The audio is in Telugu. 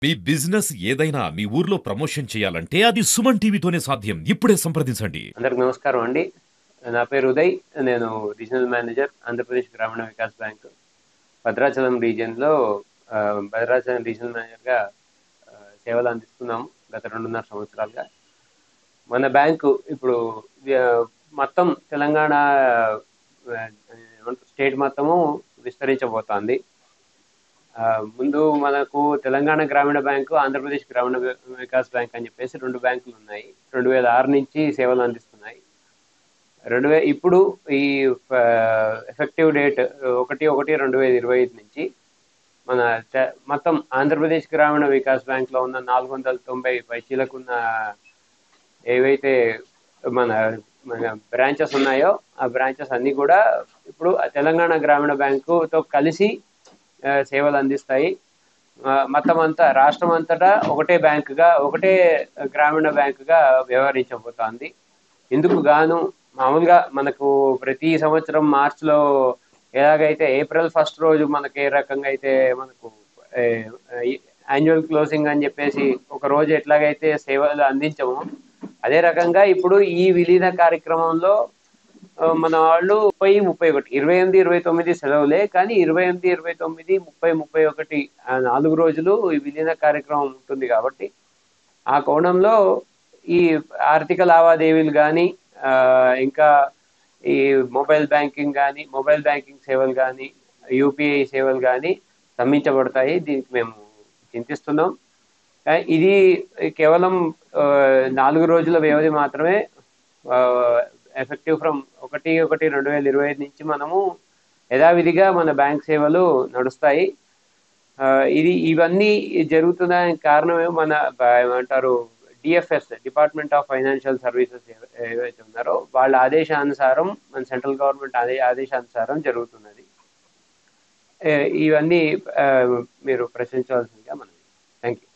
మీ బిజినెస్ ఏదైనా మీ ఊర్లో ప్రమోషన్ చేయాలంటే అది సుమన్ టీవీతోనే సాధ్యం. ఇప్పుడే సంప్రదించండి. అందరికి నమస్కారం అండి. నా పేరు ఉదయ్. నేను రీజనల్ మేనేజర్, ఆంధ్రప్రదేశ్ గ్రామీణ వికాస్ బ్యాంక్ భద్రాచలం రీజియన్లో. భద్రాచలం రీజనల్ మేనేజర్గా సేవలు అందిస్తున్నాము గత 2.5 సంవత్సరాలుగా. మన బ్యాంకు ఇప్పుడు ఆ, మొత్తం తెలంగాణ స్టేట్ మొత్తము విస్తరించబోతోంది. ముందు మనకు తెలంగాణ గ్రామీణ బ్యాంకు, ఆంధ్రప్రదేశ్ గ్రామీణ వికాస్ బ్యాంక్ అని చెప్పేసి 2 బ్యాంకులు ఉన్నాయి. 2006 నుంచి సేవలు అందిస్తున్నాయి. ఇప్పుడు ఈ ఎఫెక్టివ్ డేట్ 1/1/2025 నుంచి మన మొత్తం ఆంధ్రప్రదేశ్ గ్రామీణ వికాస్ బ్యాంక్లో ఉన్న 490 పైచీలకున్న ఏవైతే మన మన బ్రాంచెస్ ఉన్నాయో ఆ బ్రాంచెస్ అన్నీ కూడా ఇప్పుడు తెలంగాణ గ్రామీణ బ్యాంకుతో కలిసి సేవలు అందిస్తాయి. మొత్తం అంతా రాష్ట్రం అంతటా ఒకటే బ్యాంకుగా, ఒకటే గ్రామీణ బ్యాంకుగా వ్యవహరించబోతోంది. ఇందుకు గాను మామూలుగా మనకు ప్రతి సంవత్సరం మార్చిలో ఎలాగైతే ఏప్రిల్ 1 రోజు మనకి ఏ రకంగా అయితే మనకు యాన్యువల్ క్లోజింగ్ అని చెప్పేసి ఒక రోజు ఎట్లాగైతే సేవలు అందించమో అదే రకంగా ఇప్పుడు ఈ విలీన కార్యక్రమంలో మన వాళ్ళు 30, 31, 28, 29 సెలవులే, కానీ 28, 29, 30, 31 4 రోజులు ఈ విలీన కార్యక్రమం ఉంటుంది. కాబట్టి ఆ కోణంలో ఈ ఆర్థిక లావాదేవీలు కానీ, ఇంకా ఈ మొబైల్ బ్యాంకింగ్ సేవలు కానీ, యూపీఐ సేవలు కానీ స్తంభించబడతాయి. దీనికి మేము చింతిస్తున్నాం. ఇది కేవలం 4 రోజుల వ్యవధి మాత్రమే. ఎఫెక్టివ్ ఫ్రమ్ 1/1/2025 నుంచి మనము యథావిధిగా మన బ్యాంక్ సేవలు నడుస్తాయి. ఇవన్నీ జరుగుతున్న కారణమే మన ఏమంటారు DFS, department of financial services ఏవైతే ఉన్నారో వాళ్ళ ఆదేశానుసారం, మన సెంట్రల్ గవర్నమెంట్ ఆదేశానుసారం జరుగుతున్నది. ఇవన్నీ మీరు ప్రశ్నించవలసిందిగా మనం. Thank you.